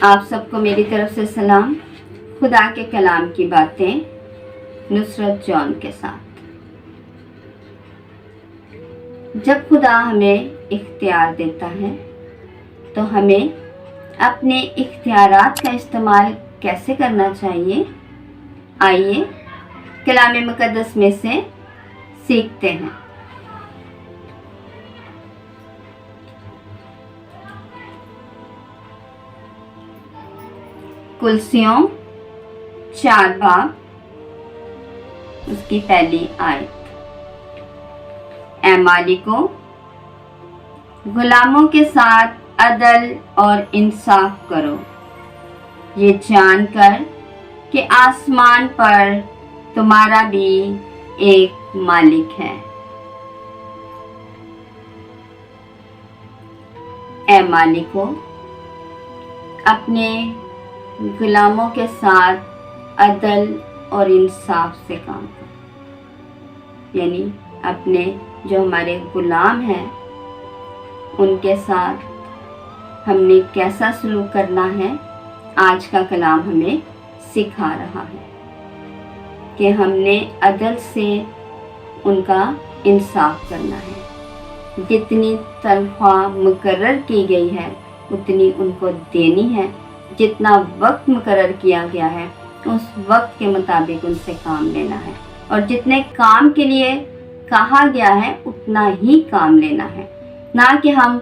آپ سب کو میری طرف سے سلام۔ خدا کے کلام کی باتیں نصرت جون کے ساتھ۔ جب خدا ہمیں اختیار دیتا ہے تو ہمیں اپنے اختیارات کا استعمال کیسے کرنا چاہیے، آئیے کلام مقدس میں سے سیکھتے ہیں۔ کلسیوں 4 باب اس کی پہلی آیت۔ اے مالکو، غلاموں کے ساتھ عدل اور انصاف کرو، یہ جان کر کہ آسمان پر تمہارا بھی ایک مالک ہے۔ اے مالکو، اپنے غلاموں کے ساتھ عدل اور انصاف سے کام کرو، یعنی اپنے جو ہمارے غلام ہیں ان کے ساتھ ہم نے کیسا سلوک کرنا ہے، آج کا کلام ہمیں سکھا رہا ہے کہ ہم نے عدل سے ان کا انصاف کرنا ہے۔ جتنی تنخواہ مقرر کی گئی ہے اتنی ان کو دینی ہے، جتنا وقت مقرر کیا گیا ہے اس وقت کے مطابق ان سے کام لینا ہے، اور جتنے کام کے لیے کہا گیا ہے اتنا ہی کام لینا ہے، نہ کہ ہم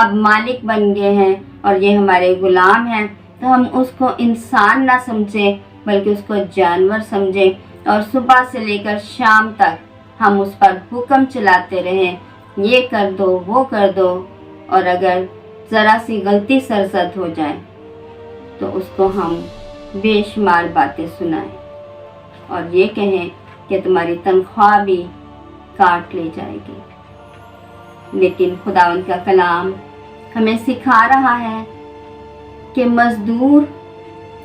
اب مالک بن گئے ہیں اور یہ ہمارے غلام ہیں تو ہم اس کو انسان نہ سمجھیں بلکہ اس کو جانور سمجھیں، اور صبح سے لے کر شام تک ہم اس پر حکم چلاتے رہیں، یہ کر دو وہ کر دو، اور اگر ذرا سی غلطی سرزد ہو جائے تو اس کو ہم بے شمار باتیں سنائیں اور یہ کہیں کہ تمہاری تنخواہ بھی کاٹ لی جائے گی۔ لیکن خداوند کا کلام ہمیں سکھا رہا ہے کہ مزدور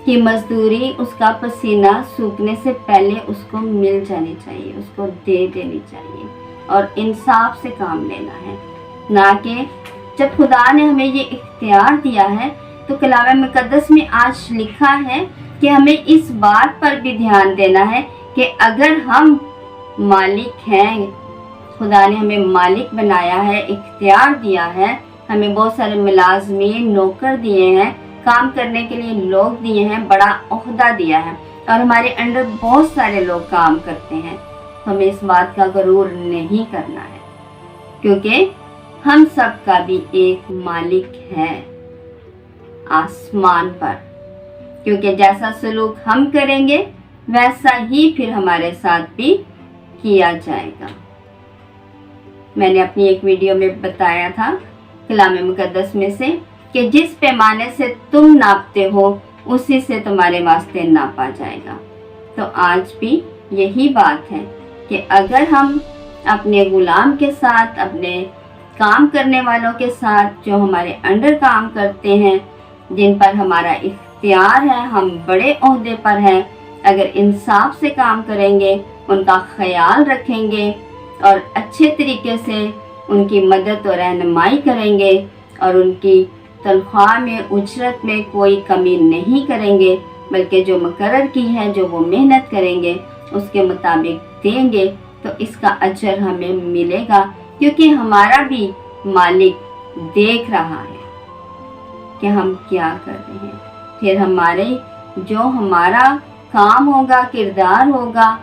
کی مزدوری اس کا پسینہ سوکھنے سے پہلے اس کو مل جانی چاہیے، اس کو دے دینی چاہیے، اور انصاف سے کام لینا ہے، نہ کہ جب خدا نے ہمیں یہ اختیار دیا ہے تو کلام مقدس میں آج لکھا ہے کہ ہمیں اس بات پر بھی دھیان دینا ہے کہ اگر ہم مالک ہیں، خدا نے ہمیں مالک بنایا ہے، اختیار دیا ہے، ہمیں بہت سارے ملازمین نوکر دیے ہیں، کام کرنے کے لیے لوگ دیے ہیں، بڑا عہدہ دیا ہے، اور ہمارے انڈر بہت سارے لوگ کام کرتے ہیں، تو ہمیں اس بات کا غرور نہیں کرنا ہے، کیونکہ ہم سب کا بھی ایک مالک ہے آسمان پر، کیونکہ جیسا سلوک ہم کریں گے ویسا ہی پھر ہمارے ساتھ بھی کیا جائے گا۔ میں نے اپنی ایک ویڈیو میں بتایا تھا کلام مقدس میں سے کہ جس پیمانے سے تم ناپتے ہو اسی سے تمہارے واسطے ناپا جائے گا۔ تو آج بھی یہی بات ہے کہ اگر ہم اپنے غلام کے ساتھ، اپنے کام کرنے والوں کے ساتھ جو ہمارے انڈر کام کرتے ہیں، جن پر ہمارا اختیار ہے، ہم بڑے عہدے پر ہیں، اگر انصاف سے کام کریں گے، ان کا خیال رکھیں گے اور اچھے طریقے سے ان کی مدد اور رہنمائی کریں گے، اور ان کی تنخواہ میں، اجرت میں کوئی کمی نہیں کریں گے، بلکہ جو مقرر کی ہے، جو وہ محنت کریں گے اس کے مطابق دیں گے، تو اس کا اجر ہمیں ملے گا، کیونکہ ہمارا بھی مالک دیکھ رہا ہے کہ ہم کیا کر رہے ہیں۔ پھر ہمارا کام ہوگا، کردار ہوگا،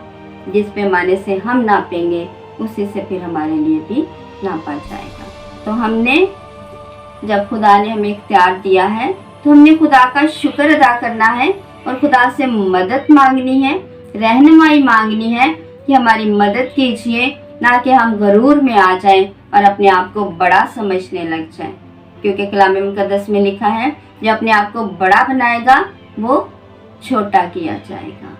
جس پیمانے سے ہم ناپیں گے اسی سے پھر ہمارے لیے بھی ناپا جائے گا۔ تو ہم نے جب خدا نے ہمیں اختیار دیا ہے تو ہم نے خدا کا شکر ادا کرنا ہے اور خدا سے مدد مانگنی ہے، رہنمائی مانگنی ہے کہ ہماری مدد کیجیے، نہ کہ ہم غرور میں آ جائیں اور اپنے آپ کو بڑا سمجھنے لگ جائیں، کیونکہ کلام مقدس میں لکھا ہے جو اپنے آپ کو بڑا بنائے گا وہ چھوٹا کیا جائے گا۔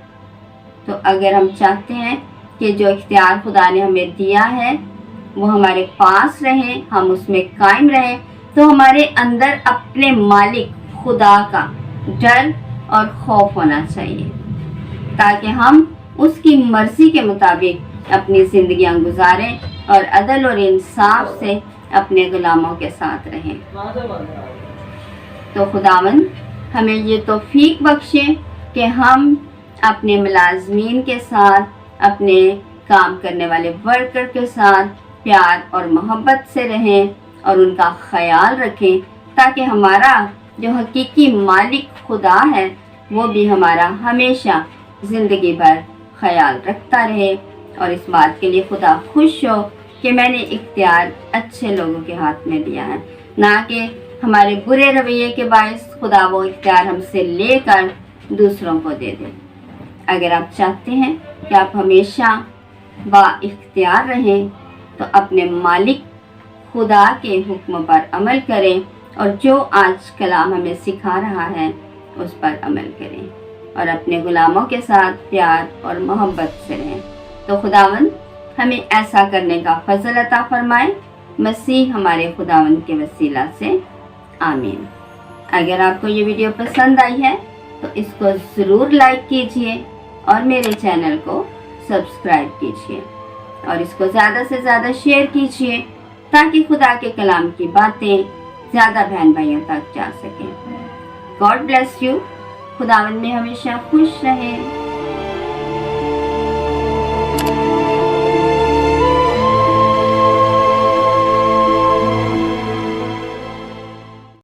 تو اگر ہم چاہتے ہیں کہ جو اختیار خدا نے ہمیں دیا ہے وہ ہمارے پاس رہیں، ہم اس میں قائم رہیں، تو ہمارے اندر اپنے مالک خدا کا ڈر اور خوف ہونا چاہیے، تاکہ ہم اس کی مرضی کے مطابق اپنی زندگیاں گزاریں اور عدل اور انصاف سے اپنے غلاموں کے ساتھ رہیں۔ تو خداوند ہمیں یہ توفیق بخشے کہ ہم اپنے ملازمین کے ساتھ، اپنے کام کرنے والے ورکر کے ساتھ پیار اور محبت سے رہیں اور ان کا خیال رکھیں، تاکہ ہمارا جو حقیقی مالک خدا ہے وہ بھی ہمارا ہمیشہ زندگی بھر خیال رکھتا رہے، اور اس بات کے لیے خدا خوش ہو کہ میں نے اختیار اچھے لوگوں کے ہاتھ میں دیا ہے، نہ کہ ہمارے برے رویے کے باعث خدا وہ اختیار ہم سے لے کر دوسروں کو دے دے۔ اگر آپ چاہتے ہیں کہ آپ ہمیشہ با اختیار رہیں تو اپنے مالک خدا کے حکم پر عمل کریں، اور جو آج کلام ہمیں سکھا رہا ہے اس پر عمل کریں، اور اپنے غلاموں کے ساتھ پیار اور محبت سے رہیں۔ تو خداوند ہمیں ایسا کرنے کا فضل عطا فرمائے، مسیح ہمارے خداوند کے وسیلہ سے، آمین۔ اگر آپ کو یہ ویڈیو پسند آئی ہے تو اس کو ضرور لائک کیجئے اور میرے چینل کو سبسکرائب کیجئے، اور اس کو زیادہ سے زیادہ شیئر کیجئے تاکہ خدا کے کلام کی باتیں زیادہ بہن بھائیوں تک جا سکیں۔ God bless you. خداوند میں ہمیشہ خوش رہیں۔